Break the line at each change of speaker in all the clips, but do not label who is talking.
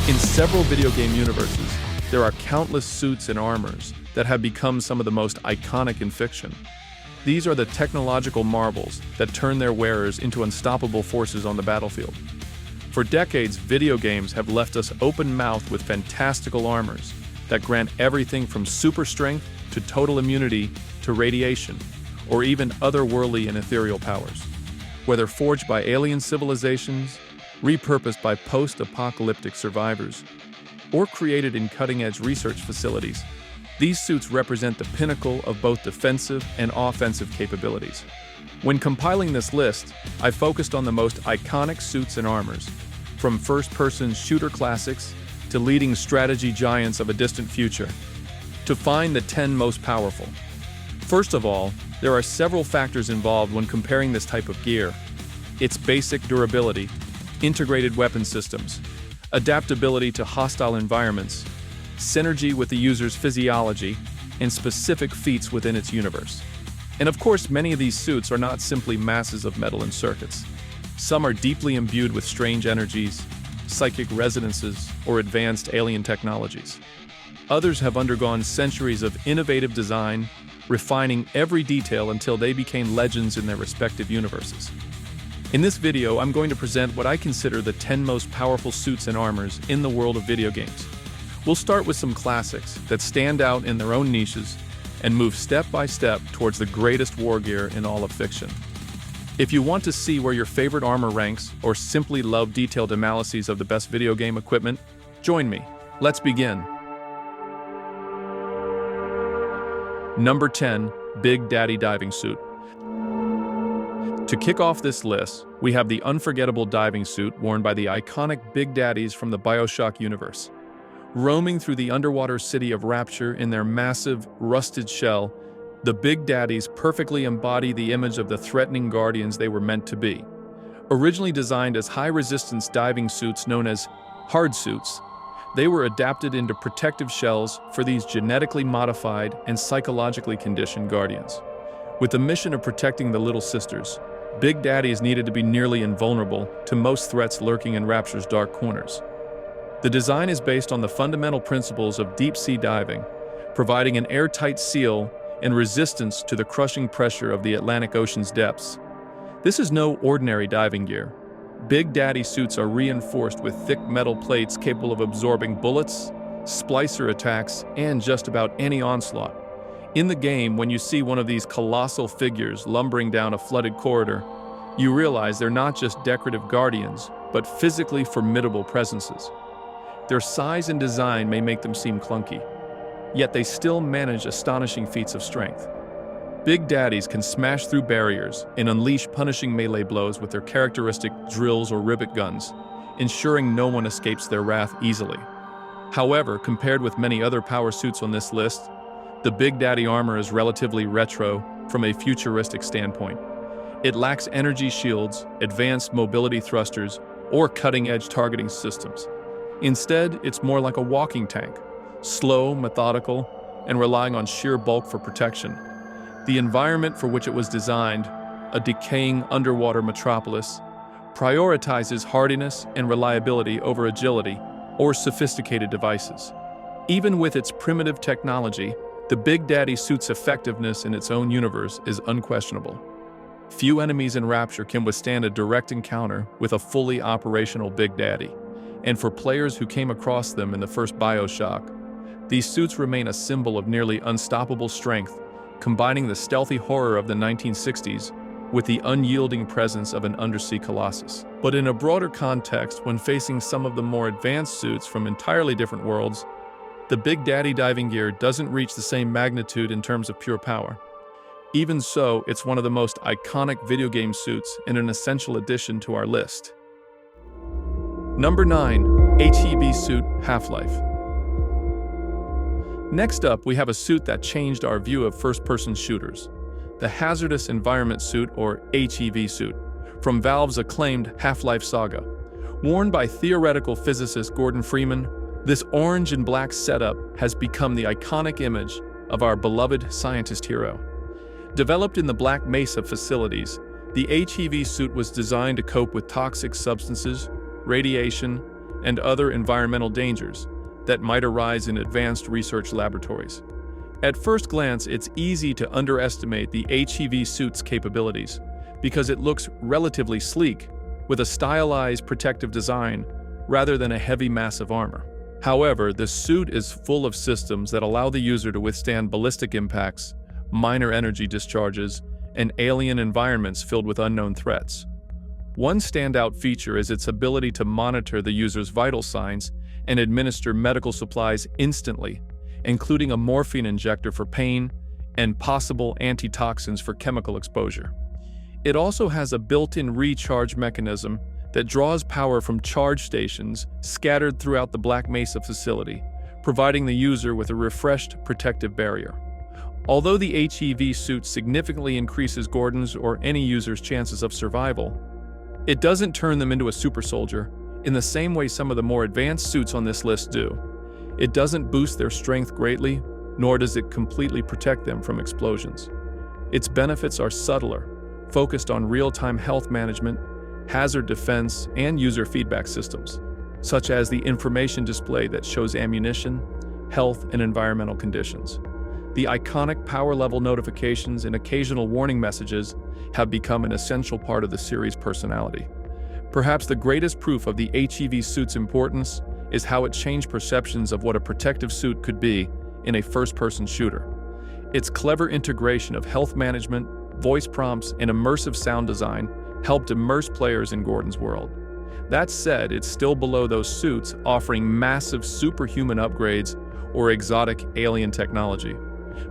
In several video game universes, there are countless suits and armors that have become some of the most iconic in fiction. These are the technological marvels that turn their wearers into unstoppable forces on the battlefield. For decades, video games have left us open-mouthed with fantastical armors that grant everything from super strength to total immunity to radiation, or even otherworldly and ethereal powers. Whether forged by alien civilizations, repurposed by post-apocalyptic survivors, or created in cutting-edge research facilities, these suits represent the pinnacle of both defensive and offensive capabilities. When compiling this list, I focused on the most iconic suits and armors, from first-person shooter classics to leading strategy giants of a distant future, to find the 10 most powerful. First of all, there are several factors involved when comparing this type of gear. Its basic durability, integrated weapon systems, adaptability to hostile environments, synergy with the user's physiology, and specific feats within its universe. And of course, many of these suits are not simply masses of metal and circuits. Some are deeply imbued with strange energies, psychic resonances, or advanced alien technologies. Others have undergone centuries of innovative design, refining every detail until they became legends in their respective universes. In this video, I'm going to present what I consider the 10 most powerful suits and armors in the world of video games. We'll start with some classics that stand out in their own niches and move step by step towards the greatest war gear in all of fiction. If you want to see where your favorite armor ranks or simply love detailed analyses of the best video game equipment, join me. Let's begin. Number 10, Big Daddy Diving Suit. To kick off this list, we have the unforgettable diving suit worn by the iconic Big Daddies from the BioShock universe. Roaming through the underwater city of Rapture in their massive, rusted shell, the Big Daddies perfectly embody the image of the threatening guardians they were meant to be. Originally designed as high-resistance diving suits known as hard suits, they were adapted into protective shells for these genetically modified and psychologically conditioned guardians. With the mission of protecting the Little Sisters, Big Daddies needed to be nearly invulnerable to most threats lurking in Rapture's dark corners. The design is based on the fundamental principles of deep-sea diving, providing an airtight seal and resistance to the crushing pressure of the Atlantic Ocean's depths. This is no ordinary diving gear. Big Daddy suits are reinforced with thick metal plates capable of absorbing bullets, splicer attacks, and just about any onslaught. In the game, when you see one of these colossal figures lumbering down a flooded corridor, you realize they're not just decorative guardians, but physically formidable presences. Their size and design may make them seem clunky, yet they still manage astonishing feats of strength. Big Daddies can smash through barriers and unleash punishing melee blows with their characteristic drills or rivet guns, ensuring no one escapes their wrath easily. However, compared with many other power suits on this list, the Big Daddy armor is relatively retro from a futuristic standpoint. It lacks energy shields, advanced mobility thrusters, or cutting-edge targeting systems. Instead, it's more like a walking tank, slow, methodical, and relying on sheer bulk for protection. The environment for which it was designed, a decaying underwater metropolis, prioritizes hardiness and reliability over agility or sophisticated devices. Even with its primitive technology, the Big Daddy suit's effectiveness in its own universe is unquestionable. Few enemies in Rapture can withstand a direct encounter with a fully operational Big Daddy, and for players who came across them in the first BioShock, these suits remain a symbol of nearly unstoppable strength, combining the stealthy horror of the 1960s with the unyielding presence of an undersea colossus. But in a broader context, when facing some of the more advanced suits from entirely different worlds, the Big Daddy diving gear doesn't reach the same magnitude in terms of pure power. Even so, it's one of the most iconic video game suits and an essential addition to our list. Number 9. HEB Suit Half-Life. Next up, we have a suit that changed our view of first-person shooters, the Hazardous Environment Suit, or HEV suit, from Valve's acclaimed Half-Life saga. Worn by theoretical physicist Gordon Freeman, this orange and black setup has become the iconic image of our beloved scientist hero. Developed in the Black Mesa facilities, the HEV suit was designed to cope with toxic substances, radiation, and other environmental dangers that might arise in advanced research laboratories. At first glance, it's easy to underestimate the HEV suit's capabilities because it looks relatively sleek, with a stylized protective design rather than a heavy mass of armor. However, the suit is full of systems that allow the user to withstand ballistic impacts, minor energy discharges, and alien environments filled with unknown threats. One standout feature is its ability to monitor the user's vital signs and administer medical supplies instantly, including a morphine injector for pain and possible antitoxins for chemical exposure. It also has a built-in recharge mechanism that draws power from charge stations scattered throughout the Black Mesa facility, providing the user with a refreshed protective barrier. Although the HEV suit significantly increases Gordon's or any user's chances of survival, it doesn't turn them into a super soldier in the same way some of the more advanced suits on this list do. It doesn't boost their strength greatly, nor does it completely protect them from explosions. Its benefits are subtler, focused on real-time health management, hazard defense, and user feedback systems, such as the information display that shows ammunition, health, and environmental conditions. The iconic power level notifications and occasional warning messages have become an essential part of the series' personality. Perhaps the greatest proof of the HEV suit's importance is how it changed perceptions of what a protective suit could be in a first-person shooter. Its clever integration of health management, voice prompts, and immersive sound design helped immerse players in Gordon's world. That said, it's still below those suits offering massive superhuman upgrades or exotic alien technology.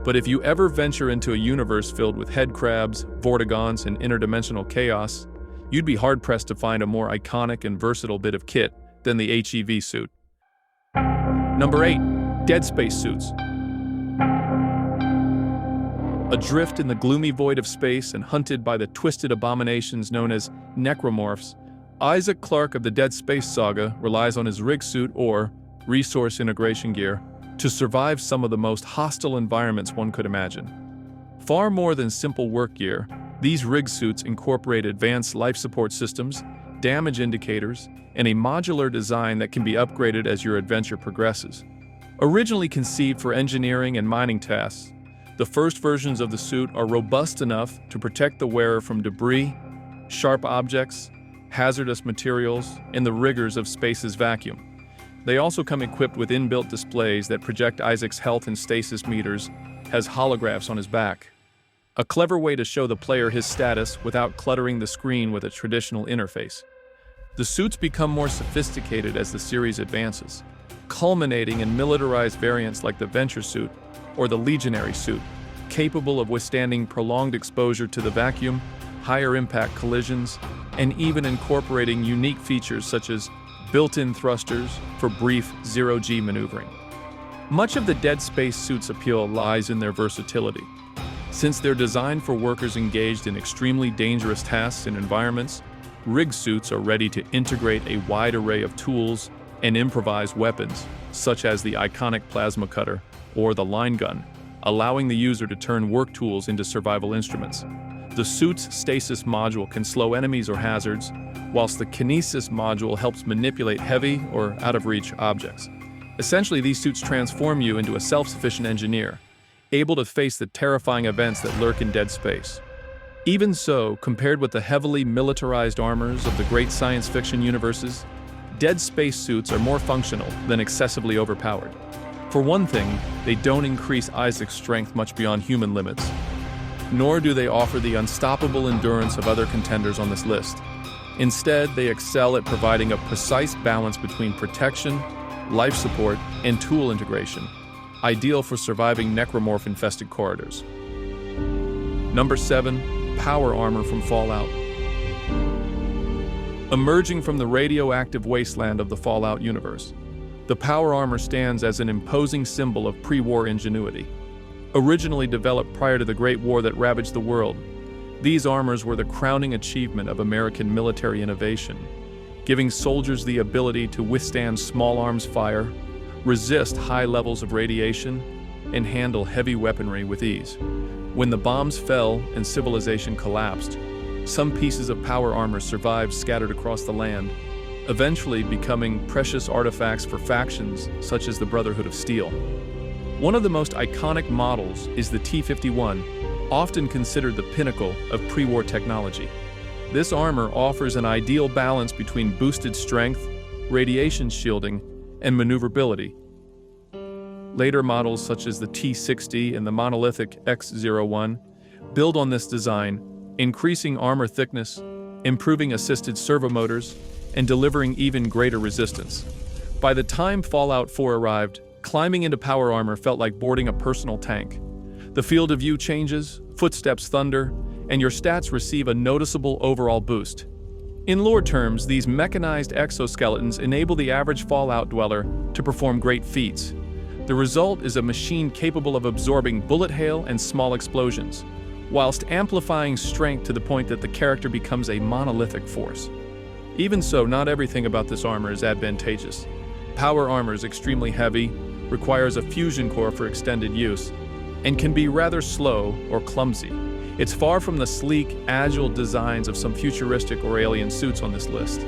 But if you ever venture into a universe filled with headcrabs, vortigons, and interdimensional chaos, you'd be hard-pressed to find a more iconic and versatile bit of kit than the HEV suit. Number 8. Dead Space Suits. Adrift in the gloomy void of space and hunted by the twisted abominations known as necromorphs, Isaac Clarke of the Dead Space saga relies on his rig suit, or resource integration gear, to survive some of the most hostile environments one could imagine. Far more than simple work gear, these rig suits incorporate advanced life support systems, damage indicators, and a modular design that can be upgraded as your adventure progresses. Originally conceived for engineering and mining tasks, the first versions of the suit are robust enough to protect the wearer from debris, sharp objects, hazardous materials, and the rigors of space's vacuum. They also come equipped with inbuilt displays that project Isaac's health and stasis meters as holographs on his back. A clever way to show the player his status without cluttering the screen with a traditional interface. The suits become more sophisticated as the series advances, culminating in militarized variants like the Venture suit or the Legionary suit, capable of withstanding prolonged exposure to the vacuum, higher impact collisions, and even incorporating unique features such as built-in thrusters for brief zero-G maneuvering. Much of the Dead Space suit's appeal lies in their versatility. Since they're designed for workers engaged in extremely dangerous tasks and environments, rig suits are ready to integrate a wide array of tools and improvised weapons, such as the iconic plasma cutter or the line gun, allowing the user to turn work tools into survival instruments. The suit's stasis module can slow enemies or hazards, whilst the kinesis module helps manipulate heavy or out-of-reach objects. Essentially, these suits transform you into a self-sufficient engineer, able to face the terrifying events that lurk in dead space. Even so, compared with the heavily militarized armors of the great science fiction universes, Dead Space suits are more functional than excessively overpowered. For one thing, they don't increase Isaac's strength much beyond human limits, nor do they offer the unstoppable endurance of other contenders on this list. Instead, they excel at providing a precise balance between protection, life support, and tool integration, ideal for surviving necromorph-infested corridors. Number 7. Power Armor from Fallout. Emerging from the radioactive wasteland of the Fallout universe, the Power Armor stands as an imposing symbol of pre-war ingenuity. Originally developed prior to the Great War that ravaged the world, these armors were the crowning achievement of American military innovation, giving soldiers the ability to withstand small arms fire, resist high levels of radiation, and handle heavy weaponry with ease. When the bombs fell and civilization collapsed, some pieces of power armor survived scattered across the land, eventually becoming precious artifacts for factions such as the Brotherhood of Steel. One of the most iconic models is the T-51, often considered the pinnacle of pre-war technology. This armor offers an ideal balance between boosted strength, radiation shielding, and maneuverability. Later models such as the T-60 and the monolithic X-01 build on this design, increasing armor thickness, improving assisted servomotors, and delivering even greater resistance. By the time Fallout 4 arrived, climbing into power armor felt like boarding a personal tank. The field of view changes, footsteps thunder, and your stats receive a noticeable overall boost. In lore terms, these mechanized exoskeletons enable the average Fallout dweller to perform great feats. The result is a machine capable of absorbing bullet hail and small explosions, whilst amplifying strength to the point that the character becomes a monolithic force. Even so, not everything about this armor is advantageous. Power armor is extremely heavy, requires a fusion core for extended use, and can be rather slow or clumsy. It's far from the sleek, agile designs of some futuristic or alien suits on this list.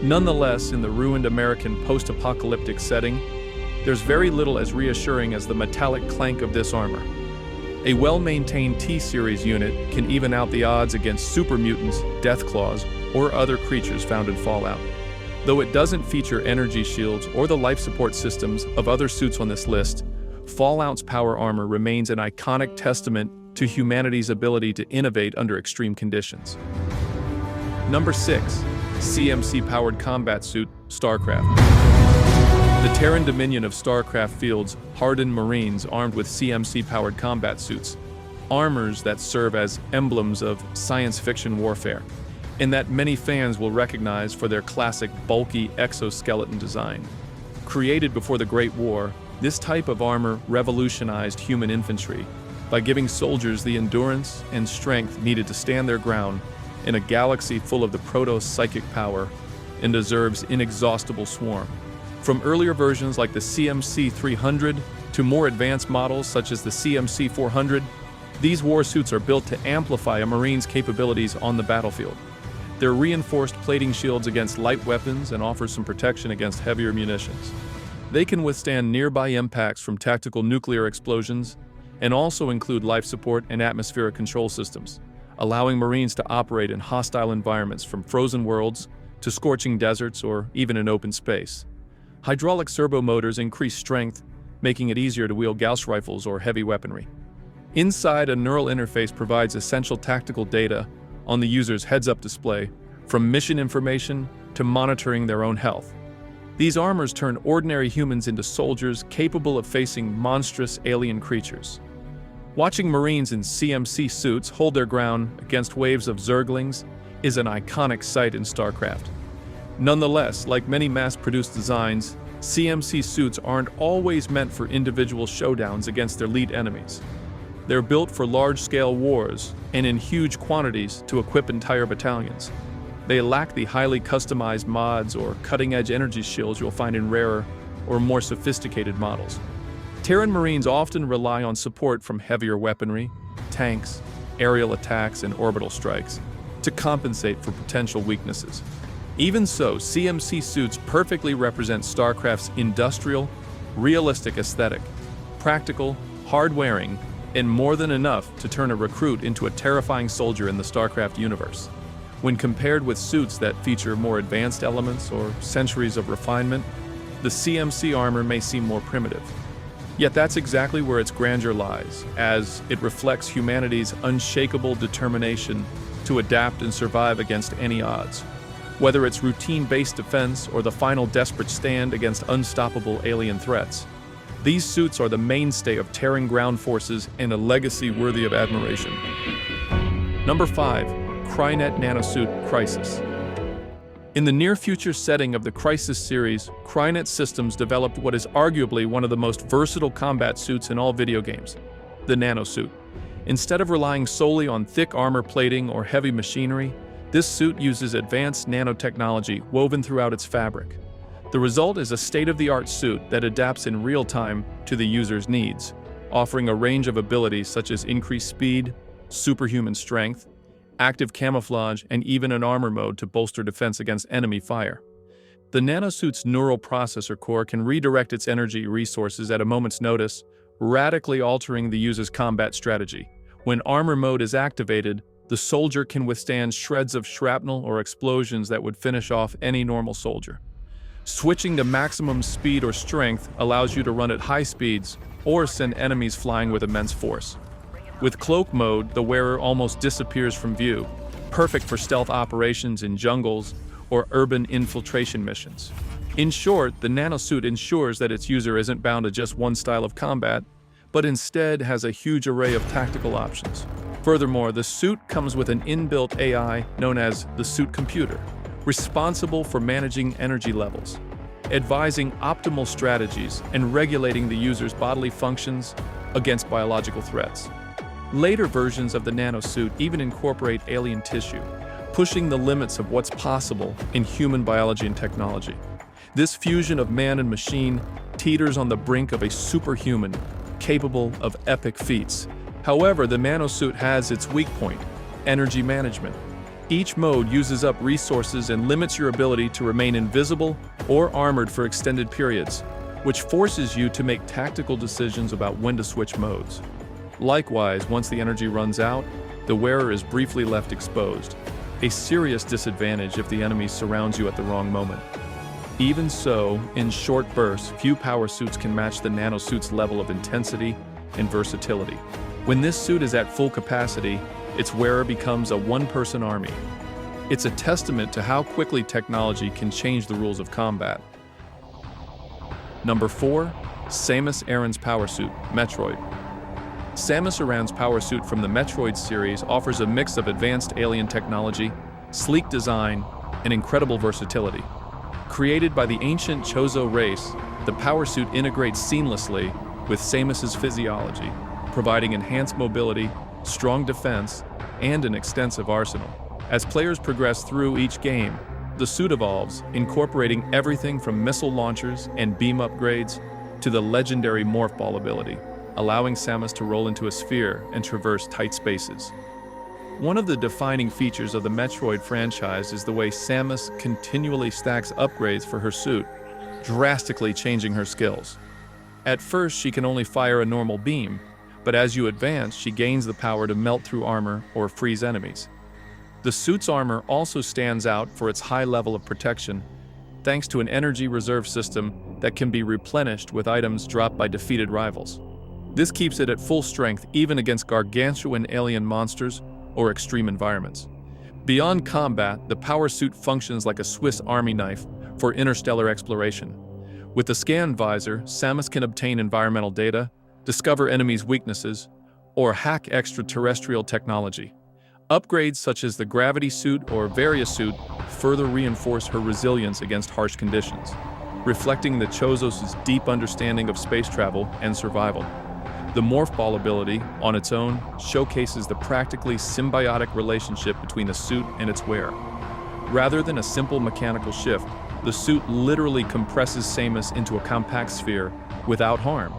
Nonetheless, in the ruined American post-apocalyptic setting, there's very little as reassuring as the metallic clank of this armor. A well-maintained T-Series unit can even out the odds against super mutants, deathclaws, or other creatures found in Fallout. Though it doesn't feature energy shields or the life support systems of other suits on this list, Fallout's power armor remains an iconic testament to humanity's ability to innovate under extreme conditions. Number 6. CMC-powered combat suit, Starcraft. The Terran Dominion of Starcraft fields hardened Marines armed with CMC-powered combat suits, armors that serve as emblems of science fiction warfare, and that many fans will recognize for their classic bulky exoskeleton design. Created before the Great War, this type of armor revolutionized human infantry by giving soldiers the endurance and strength needed to stand their ground in a galaxy full of the Protoss psychic power and deserves inexhaustible swarm. From earlier versions like the CMC 300 to more advanced models such as the CMC 400, these war suits are built to amplify a Marine's capabilities on the battlefield. They're reinforced plating shields against light weapons and offer some protection against heavier munitions. They can withstand nearby impacts from tactical nuclear explosions and also include life support and atmospheric control systems, allowing Marines to operate in hostile environments from frozen worlds to scorching deserts or even in open space. Hydraulic servo motors increase strength, making it easier to wield Gauss rifles or heavy weaponry. Inside, a neural interface provides essential tactical data on the user's heads-up display, from mission information to monitoring their own health. These armors turn ordinary humans into soldiers capable of facing monstrous alien creatures. Watching Marines in CMC suits hold their ground against waves of Zerglings is an iconic sight in StarCraft. Nonetheless, like many mass-produced designs, CMC suits aren't always meant for individual showdowns against their lead enemies. They're built for large-scale wars and in huge quantities to equip entire battalions. They lack the highly customized mods or cutting-edge energy shields you'll find in rarer or more sophisticated models. Terran Marines often rely on support from heavier weaponry, tanks, aerial attacks, and orbital strikes to compensate for potential weaknesses. Even so, CMC suits perfectly represent StarCraft's industrial, realistic aesthetic, practical, hard-wearing, and more than enough to turn a recruit into a terrifying soldier in the StarCraft universe. When compared with suits that feature more advanced elements or centuries of refinement, the CMC armor may seem more primitive. Yet that's exactly where its grandeur lies, as it reflects humanity's unshakable determination to adapt and survive against any odds. Whether it's routine-based defense or the final desperate stand against unstoppable alien threats, these suits are the mainstay of Terran ground forces and a legacy worthy of admiration. Number 5. Crynet Nanosuit Crisis. In the near-future setting of the Crisis series, Crynet Systems developed what is arguably one of the most versatile combat suits in all video games, the Nanosuit. Instead of relying solely on thick armor plating or heavy machinery, this suit uses advanced nanotechnology woven throughout its fabric. The result is a state-of-the-art suit that adapts in real time to the user's needs, offering a range of abilities such as increased speed, superhuman strength, active camouflage, and even an armor mode to bolster defense against enemy fire. The nanosuit's neural processor core can redirect its energy resources at a moment's notice, radically altering the user's combat strategy. When armor mode is activated, the soldier can withstand shreds of shrapnel or explosions that would finish off any normal soldier. Switching to maximum speed or strength allows you to run at high speeds or send enemies flying with immense force. With cloak mode, the wearer almost disappears from view, perfect for stealth operations in jungles or urban infiltration missions. In short, the nanosuit ensures that its user isn't bound to just one style of combat, but instead has a huge array of tactical options. Furthermore, the suit comes with an inbuilt AI known as the suit computer, responsible for managing energy levels, advising optimal strategies, and regulating the user's bodily functions against biological threats. Later versions of the nanosuit even incorporate alien tissue, pushing the limits of what's possible in human biology and technology. This fusion of man and machine teeters on the brink of a superhuman, capable of epic feats. However, the nanosuit has its weak point: energy management. Each mode uses up resources and limits your ability to remain invisible or armored for extended periods, which forces you to make tactical decisions about when to switch modes. Likewise, once the energy runs out, the wearer is briefly left exposed, a serious disadvantage if the enemy surrounds you at the wrong moment. Even so, in short bursts, few power suits can match the nanosuit's level of intensity and versatility. When this suit is at full capacity, its wearer becomes a one-person army. It's a testament to how quickly technology can change the rules of combat. Number 4. Samus Aran's power suit, Metroid. Samus Aran's power suit from the Metroid series offers a mix of advanced alien technology, sleek design, and incredible versatility. Created by the ancient Chozo race, the power suit integrates seamlessly with Samus's physiology, providing enhanced mobility, strong defense, and an extensive arsenal. As players progress through each game, the suit evolves, incorporating everything from missile launchers and beam upgrades to the legendary morph ball ability, allowing Samus to roll into a sphere and traverse tight spaces. One of the defining features of the Metroid franchise is the way Samus continually stacks upgrades for her suit, drastically changing her skills. At first, she can only fire a normal beam, but as you advance, she gains the power to melt through armor or freeze enemies. The suit's armor also stands out for its high level of protection, thanks to an energy reserve system that can be replenished with items dropped by defeated rivals. This keeps it at full strength even against gargantuan alien monsters or extreme environments. Beyond combat, the power suit functions like a Swiss Army knife for interstellar exploration. With the scan visor, Samus can obtain environmental data, discover enemies' weaknesses, or hack extraterrestrial technology. Upgrades such as the gravity suit or Varia suit further reinforce her resilience against harsh conditions, reflecting the Chozos' deep understanding of space travel and survival. The morph ball ability, on its own, showcases the practically symbiotic relationship between the suit and its wearer. Rather than a simple mechanical shift, the suit literally compresses Samus into a compact sphere without harm,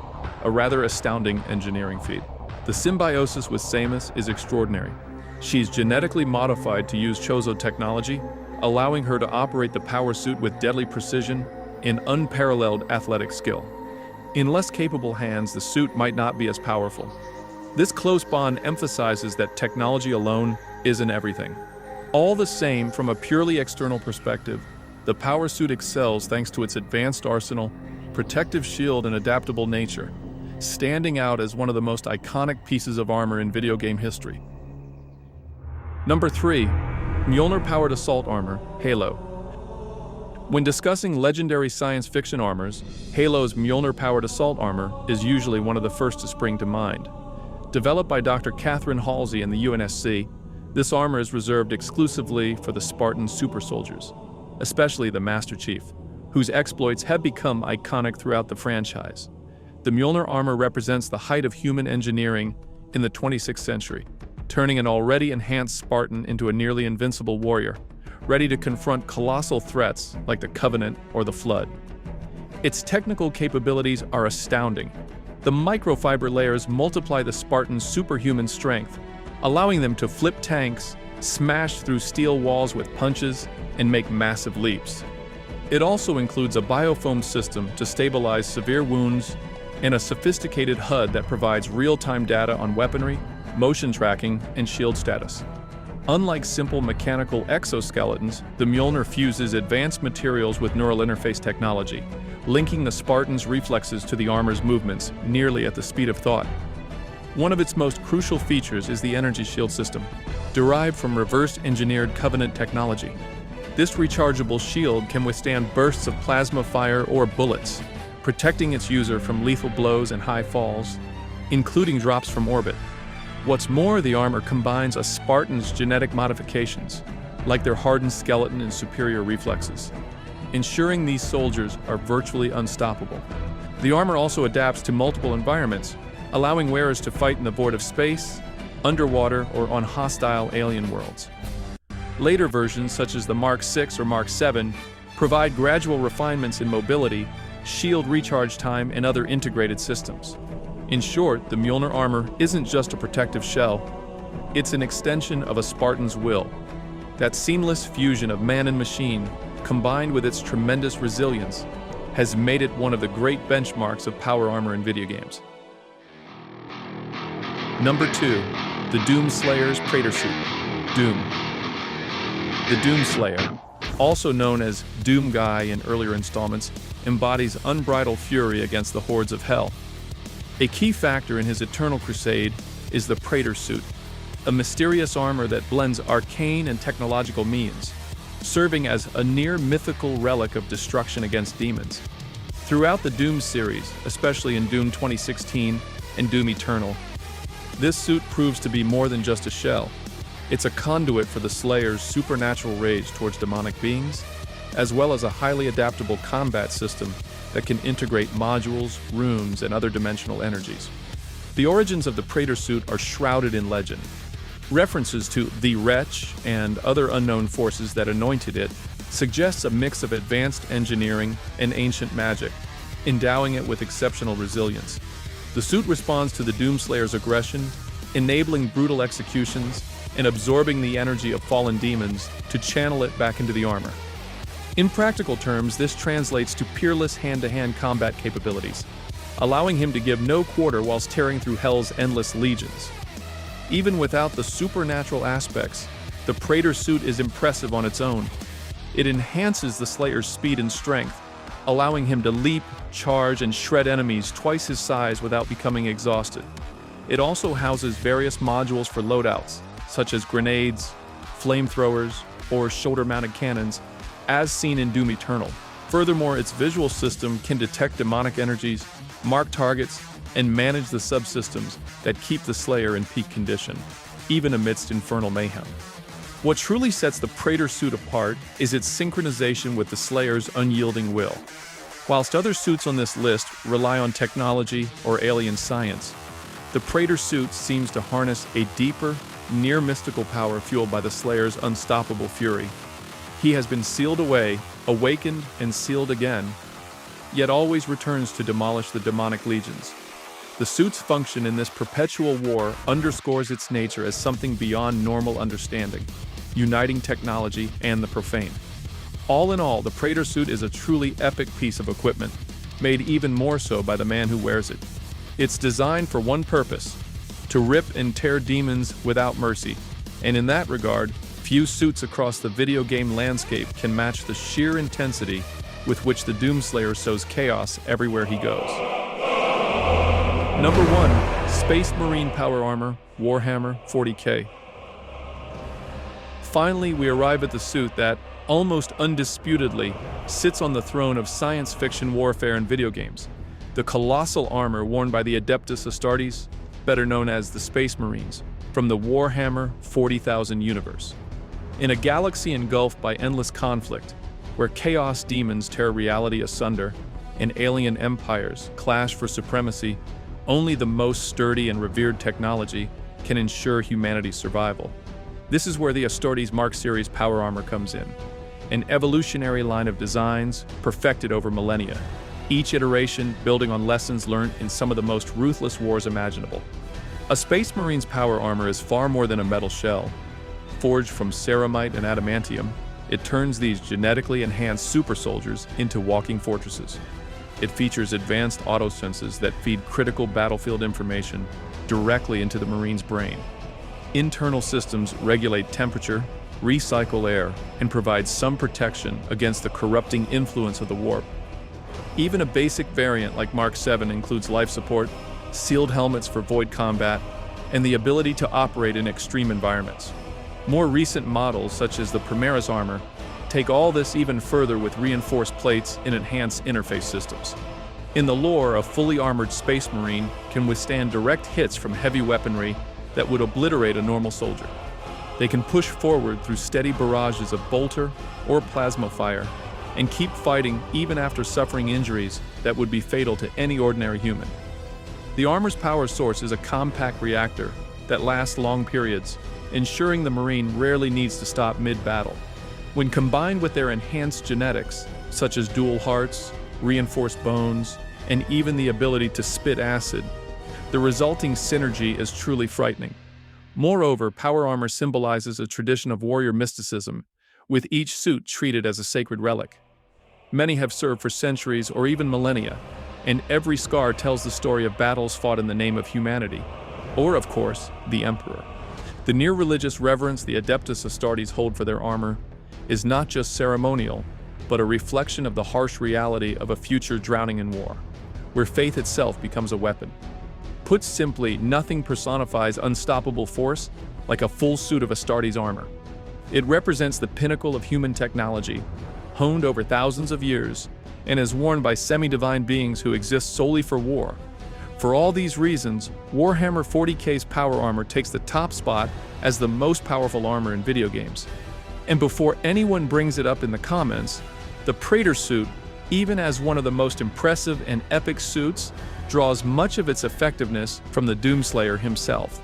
a rather astounding engineering feat. The symbiosis with Samus is extraordinary. She's genetically modified to use Chozo technology, allowing her to operate the power suit with deadly precision and unparalleled athletic skill. In less capable hands, the suit might not be as powerful. This close bond emphasizes that technology alone isn't everything. All the same, from a purely external perspective, the power suit excels thanks to its advanced arsenal, protective shield, and adaptable nature, standing out as one of the most iconic pieces of armor in video game history. Number 3. Mjolnir-powered assault armor, Halo. When discussing legendary science fiction armors, Halo's Mjolnir-powered assault armor is usually one of the first to spring to mind. Developed by Dr. Catherine Halsey and the UNSC, this armor is reserved exclusively for the Spartan super soldiers, especially the Master Chief, whose exploits have become iconic throughout the franchise. The Mjolnir armor represents the height of human engineering in the 26th century, turning an already enhanced Spartan into a nearly invincible warrior, ready to confront colossal threats like the Covenant or the Flood. Its technical capabilities are astounding. The microfiber layers multiply the Spartans' superhuman strength, allowing them to flip tanks, smash through steel walls with punches, and make massive leaps. It also includes a biofoam system to stabilize severe wounds and a sophisticated HUD that provides real-time data on weaponry, motion tracking, and shield status. Unlike simple mechanical exoskeletons, the Mjolnir fuses advanced materials with neural interface technology, linking the Spartan's reflexes to the armor's movements nearly at the speed of thought. One of its most crucial features is the energy shield system, derived from reverse-engineered Covenant technology. This rechargeable shield can withstand bursts of plasma fire or bullets, protecting its user from lethal blows and high falls, including drops from orbit. What's more, the armor combines a Spartan's genetic modifications, like their hardened skeleton and superior reflexes, ensuring these soldiers are virtually unstoppable. The armor also adapts to multiple environments, allowing wearers to fight in the void of space, underwater, or on hostile alien worlds. Later versions, such as the Mark 6 or Mark 7, provide gradual refinements in mobility, shield recharge time, and other integrated systems. In short, the Mjolnir armor isn't just a protective shell, it's an extension of a Spartan's will. That seamless fusion of man and machine, combined with its tremendous resilience, has made it one of the great benchmarks of power armor in video games. Number 2. The Doom Slayer's Praetor Suit. Doom. The Doom Slayer, also known as Doom Guy in earlier installments, embodies unbridled fury against the hordes of hell. A key factor in his eternal crusade is the Praetor Suit, a mysterious armor that blends arcane and technological means, serving as a near-mythical relic of destruction against demons. Throughout the Doom series, especially in Doom 2016 and Doom Eternal, this suit proves to be more than just a shell. It's a conduit for the Slayer's supernatural rage towards demonic beings, as well as a highly adaptable combat system that can integrate modules, runes, and other dimensional energies. The origins of the Praetor suit are shrouded in legend. References to the Wretch and other unknown forces that anointed it suggests a mix of advanced engineering and ancient magic, endowing it with exceptional resilience. The suit responds to the Doomslayer's aggression, enabling brutal executions and absorbing the energy of fallen demons to channel it back into the armor. In practical terms, this translates to peerless hand-to-hand combat capabilities, allowing him to give no quarter whilst tearing through Hell's endless legions. Even without the supernatural aspects, the Praetor suit is impressive on its own. It enhances the Slayer's speed and strength, allowing him to leap, charge, and shred enemies twice his size without becoming exhausted. It also houses various modules for loadouts, such as grenades, flamethrowers, or shoulder-mounted cannons, as seen in Doom Eternal. Furthermore, its visual system can detect demonic energies, mark targets, and manage the subsystems that keep the Slayer in peak condition, even amidst infernal mayhem. What truly sets the Praetor suit apart is its synchronization with the Slayer's unyielding will. Whilst other suits on this list rely on technology or alien science, the Praetor suit seems to harness a deeper, near-mystical power fueled by the Slayer's unstoppable fury. He has been sealed away, awakened, and sealed again, yet always returns to demolish the demonic legions. The suit's function in this perpetual war underscores its nature as something beyond normal understanding, uniting technology and the profane. All in all, the Praetor suit is a truly epic piece of equipment, made even more so by the man who wears it. It's designed for one purpose: to rip and tear demons without mercy, and in that regard, few suits across the video game landscape can match the sheer intensity with which the Doomslayer sows chaos everywhere he goes. Number 1. Space Marine Power Armor, Warhammer 40K. Finally, we arrive at the suit that, almost undisputedly, sits on the throne of science fiction warfare in video games. The colossal armor worn by the Adeptus Astartes, better known as the Space Marines, from the Warhammer 40,000 universe. In a galaxy engulfed by endless conflict, where chaos demons tear reality asunder and alien empires clash for supremacy, only the most sturdy and revered technology can ensure humanity's survival. This is where the Astartes Mark Series power armor comes in, an evolutionary line of designs perfected over millennia, each iteration building on lessons learned in some of the most ruthless wars imaginable. A Space Marine's power armor is far more than a metal shell. Forged from ceramite and adamantium, It turns these genetically enhanced super soldiers into walking fortresses. It features advanced autosenses that feed critical battlefield information directly into the Marine's brain. Internal systems regulate temperature, recycle air, and provide some protection against the corrupting influence of the warp. Even a basic variant like Mark 7 includes life support, sealed helmets for void combat, and the ability to operate in extreme environments. More recent models, such as the Primaris armor, take all this even further with reinforced plates and enhanced interface systems. In the lore, a fully armored space marine can withstand direct hits from heavy weaponry that would obliterate a normal soldier. They can push forward through steady barrages of bolter or plasma fire and keep fighting even after suffering injuries that would be fatal to any ordinary human. The armor's power source is a compact reactor that lasts long periods, ensuring the Marine rarely needs to stop mid-battle. When combined with their enhanced genetics, such as dual hearts, reinforced bones, and even the ability to spit acid, the resulting synergy is truly frightening. Moreover, power armor symbolizes a tradition of warrior mysticism, with each suit treated as a sacred relic. Many have served for centuries or even millennia, and every scar tells the story of battles fought in the name of humanity, or, of course, the Emperor. The near-religious reverence the Adeptus Astartes hold for their armor is not just ceremonial, but a reflection of the harsh reality of a future drowning in war, where faith itself becomes a weapon. Put simply, nothing personifies unstoppable force like a full suit of Astartes armor. It represents the pinnacle of human technology, honed over thousands of years, and is worn by semi-divine beings who exist solely for war. For all these reasons, Warhammer 40k's power armor takes the top spot as the most powerful armor in video games. And before anyone brings it up in the comments, the Praetor suit, even as one of the most impressive and epic suits, draws much of its effectiveness from the Doomslayer himself.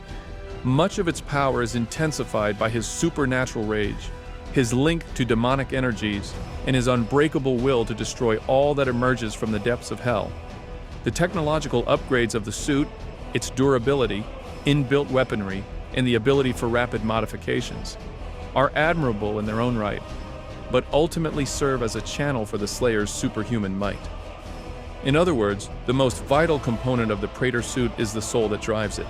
Much of its power is intensified by his supernatural rage, his link to demonic energies, and his unbreakable will to destroy all that emerges from the depths of hell. The technological upgrades of the suit, its durability, inbuilt weaponry, and the ability for rapid modifications are admirable in their own right, but ultimately serve as a channel for the Slayer's superhuman might. In other words, the most vital component of the Praetor suit is the soul that drives it.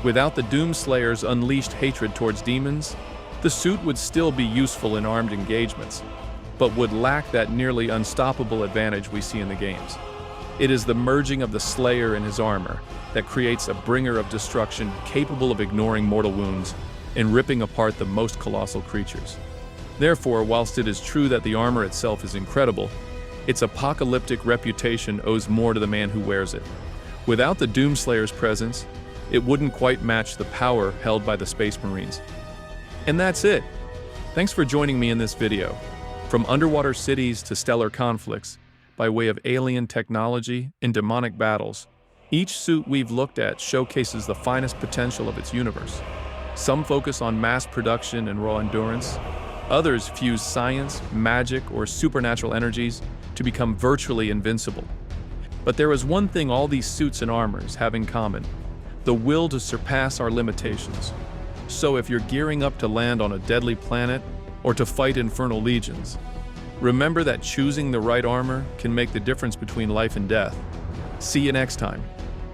Without the Doomslayer's unleashed hatred towards demons, the suit would still be useful in armed engagements, but would lack that nearly unstoppable advantage we see in the games. It is the merging of the Slayer and his armor that creates a bringer of destruction capable of ignoring mortal wounds and ripping apart the most colossal creatures. Therefore, whilst it is true that the armor itself is incredible, its apocalyptic reputation owes more to the man who wears it. Without the Doomslayer's presence, it wouldn't quite match the power held by the Space Marines. And that's it. Thanks for joining me in this video. From underwater cities to stellar conflicts, by way of alien technology and demonic battles, each suit we've looked at showcases the finest potential of its universe. Some focus on mass production and raw endurance. Others fuse science, magic, or supernatural energies to become virtually invincible. But there is one thing all these suits and armors have in common: the will to surpass our limitations. So if you're gearing up to land on a deadly planet or to fight infernal legions, remember that choosing the right armor can make the difference between life and death. See you next time,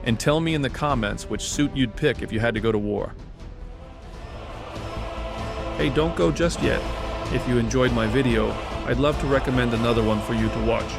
and tell me in the comments which suit you'd pick if you had to go to war. Hey, don't go just yet. If you enjoyed my video, I'd love to recommend another one for you to watch.